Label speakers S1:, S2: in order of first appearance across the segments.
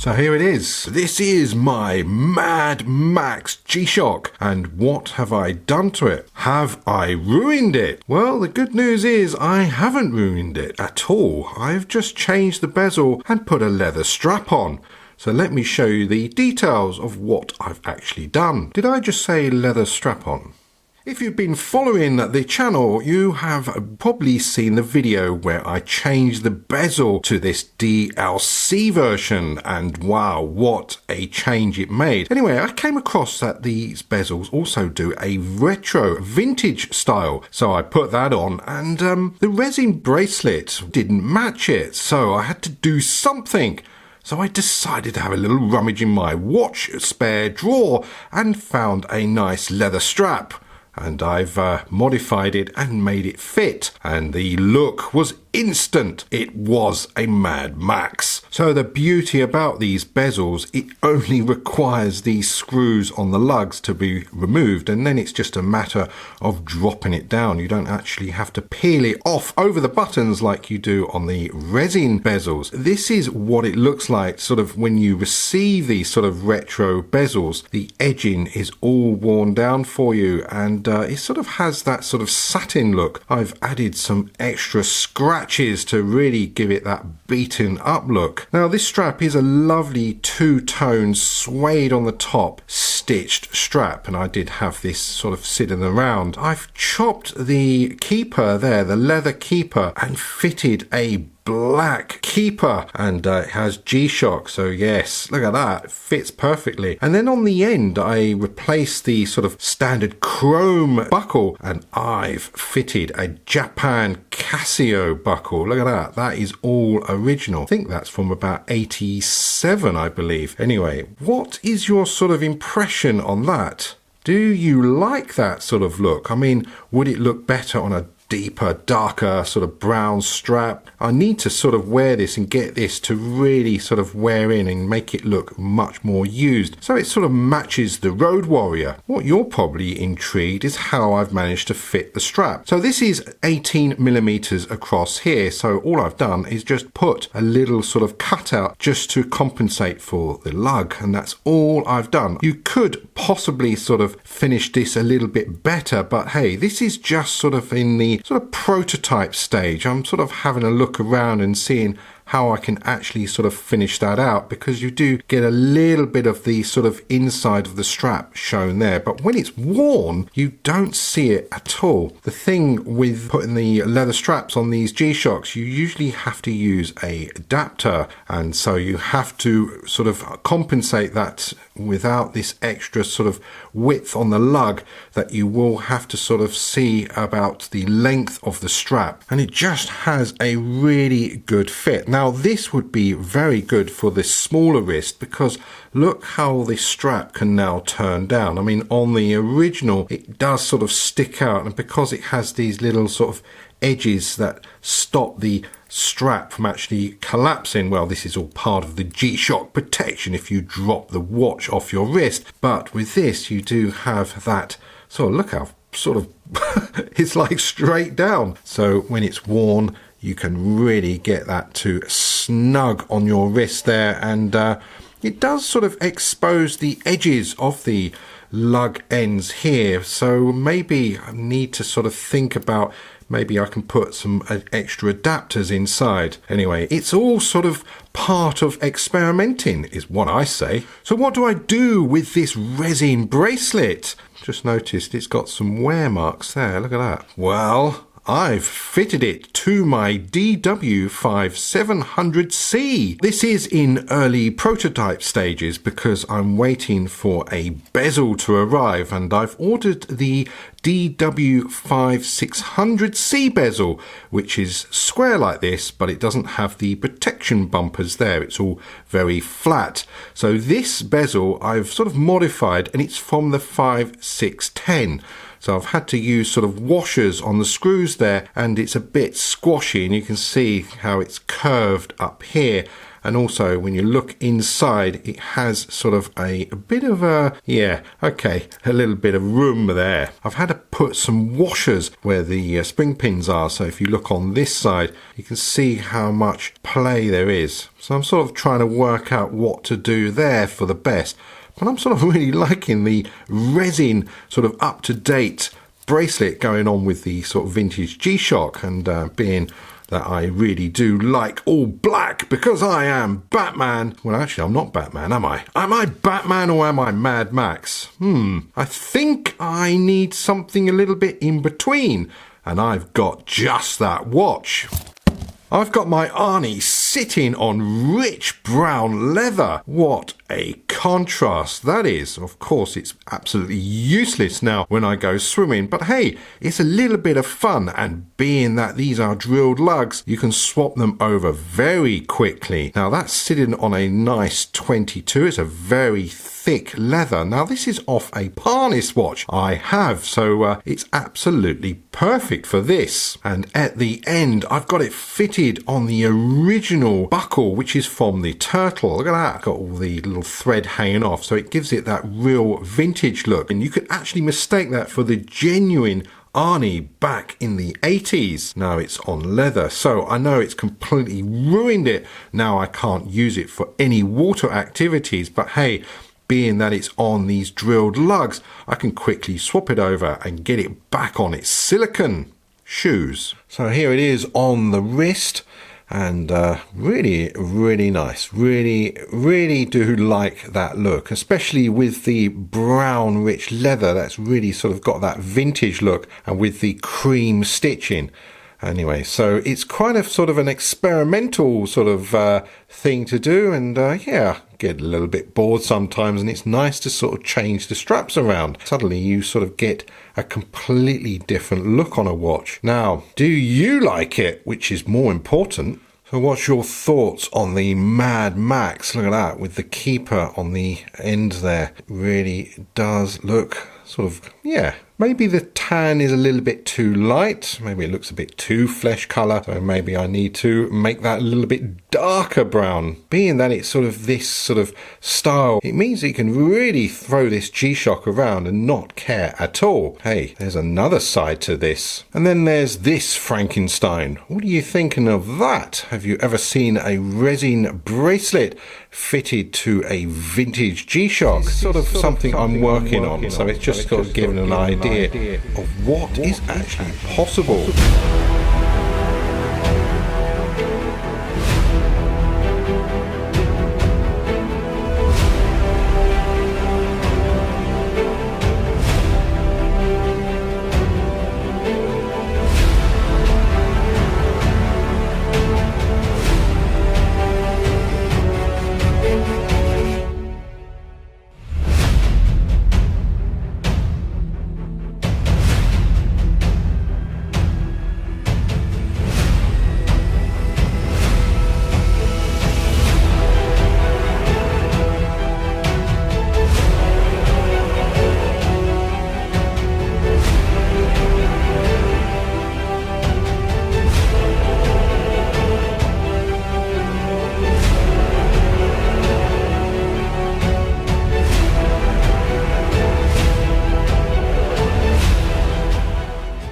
S1: So here it is. This is my Mad Max G-Shock. And what have I done to it? Have I ruined it? Well, the good news is I haven't ruined it at all. I've just changed the bezel and put a leather strap on. So let me show you the details of what I've actually done. Did I just say leather strap on? If you've been following the channel, you have probably seen the video where I changed the bezel to this DLC version, and wow, what a change it made. Anyway, I came across that these bezels also do a retro vintage style, so I put that on, and the resin bracelet didn't match it, so I had to do something. So I decided to have a little rummage in my watch spare drawer and found a nice leather strap. And I've modified it and made it fit. And the look was instant. It was a Mad Max. So the beauty about these bezels, it only requires these screws on the lugs to be removed, and then it's just a matter of dropping it down. You don't actually have to peel it off over the buttons like you do on the resin bezels. This is what it looks like sort of when you receive these sort of retro bezels. The edging is all worn down for you, and it sort of has that sort of satin look. I've added some extra scratches to really give it that beaten up look. Now this strap is a lovely two-tone suede on the top stitched strap, and I did have this sort of sitting around. I've chopped the keeper there, the leather keeper, and fitted a black keeper, and it has G-Shock, so yes, look at that, it fits perfectly. And then on the end I replaced the sort of standard chrome buckle, and I've fitted a Japan CASIO buckle. Look at that, that is all original. I think that's from about 87, I believe. Anyway, what is your sort of impression on that? Do you like that sort of look? I mean, would it look better on a deeper, darker sort of brown strap? I need to sort of wear this and get this to really sort of wear in and make it look much more used, so it sort of matches the Road Warrior. What you're probably intrigued is how I've managed to fit the strap. So this is 18 millimeters across here, so all I've done is just put a little sort of cutout just to compensate for the lug, and that's all I've done. You could possibly sort of finish this a little bit better, but hey, this is just sort of in the sort of prototype stage. I'm sort of having a look around and seeing how I can actually sort of finish that out, because you do get a little bit of the sort of inside of the strap shown there, but when it's worn you don't see it at all. The thing with putting the leather straps on these G-Shocks, you usually have to use a adapter, and so you have to sort of compensate that without this extra sort of width on the lug that you will have to sort of see about the length of the strap, and it just has a really good fit. Now this would be very good for the smaller wrist, because look how this strap can now turn down. I mean, on the original it does sort of stick out, and because it has these little sort of edges that stop the strap from actually collapsing, well, this is all part of the G-Shock protection if you drop the watch off your wrist. But with this you do have that sort of, look how sort of it's like straight down, so when it's worn you can really get that to snug on your wrist there, and it does sort of expose the edges of the lug ends here, so maybe I need to sort of think about maybe I can put some extra adapters inside. Anyway, it's all sort of part of experimenting is what I say. So what do I do with this resin bracelet? Just noticed it's got some wear marks there, look at that. Well, I've fitted it to my DW5700C. This is in early prototype stages because I'm waiting for a bezel to arrive, and I've ordered the DW5600C bezel, which is square like this, but it doesn't have the protection bumpers there. It's all very flat. So this bezel I've sort of modified, and it's from the 5610. So I've had to use sort of washers on the screws there, and it's a bit squashy, and you can see how it's curved up here. And also when you look inside, it has sort of a bit of a little bit of room there. I've had to put some washers where the spring pins are, so if you look on this side you can see how much play there is. So I'm sort of trying to work out what to do there for the best, but I'm sort of really liking the resin sort of up-to-date bracelet going on with the sort of vintage G-Shock, and being that I really do like all black because I am Batman. Well, actually, I'm not Batman, am I? Am I Batman or am I Mad Max? I think I need something a little bit in between, and I've got just that watch. I've got my Arnie sitting on rich brown leather. What a contrast that is. Of course, it's absolutely useless now when I go swimming, but hey, it's a little bit of fun, and being that these are drilled lugs, you can swap them over very quickly. Now that's sitting on a nice 22. It's a very thick leather. Now this is off a Parnis watch I have, so it's absolutely perfect for this. And at the end, I've got it fitted on the original buckle, which is from the Turtle. Look at that, got all the little thread hanging off, so it gives it that real vintage look, and you could actually mistake that for the genuine Arnie back in the 80s. Now it's on leather, so I know it's completely ruined it. Now I can't use it for any water activities, but hey, being that it's on these drilled lugs, I can quickly swap it over and get it back on its silicone shoes. So here it is on the wrist, and really nice. Really do like that look, especially with the brown rich leather. That's really sort of got that vintage look, and with the cream stitching. Anyway, so it's quite a sort of an experimental sort of thing to do, and yeah, get a little bit bored sometimes, and it's nice to sort of change the straps around. Suddenly you sort of get a completely different look on a watch. Now, do you like it, which is more important? So what's your thoughts on the Mad Max? Look at that, with the keeper on the end there. Really does look sort of, yeah, maybe the tan is a little bit too light. Maybe it looks a bit too flesh color. So maybe I need to make that a little bit darker brown. Being that it's sort of this sort of style, it means that you can really throw this G-Shock around and not care at all. Hey, there's another side to this. And then there's this Frankenstein. What are you thinking of that? Have you ever seen a resin bracelet fitted to a vintage G-Shock? Sort of something I'm working on. So it's just sort of giving an idea of what is actually possible.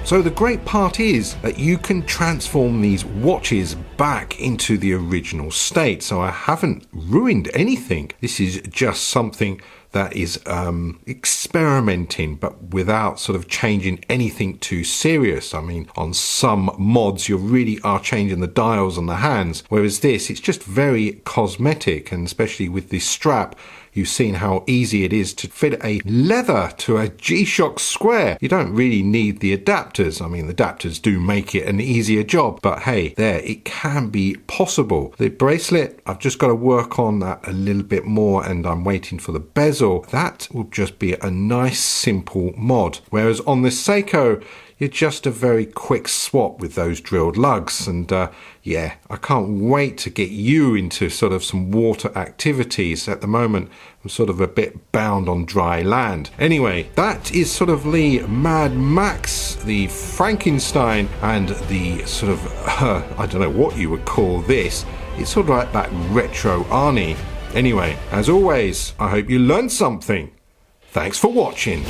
S1: So the great part is that you can transform these watches back into the original state. So I haven't ruined anything. This is just something that is experimenting, but without sort of changing anything too serious. I mean, on some mods, you really are changing the dials on the hands, whereas this, it's just very cosmetic, and especially with this strap, you've seen how easy it is to fit a leather to a G-Shock square. You don't really need the adapters. I mean, the adapters do make it an easier job, but hey, there, it can be possible. The bracelet, I've just got to work on that a little bit more, and I'm waiting for the bezel. That will just be a nice, simple mod. Whereas on the SEIKO, you're just a very quick swap with those drilled lugs. And yeah, I can't wait to get you into sort of some water activities. At the moment, I'm sort of a bit bound on dry land. Anyway, that is sort of the Mad Max, the Frankenstein, and the sort of, I don't know what you would call this. It's sort of like that retro Arnie. Anyway, as always, I hope you learned something. Thanks for watching.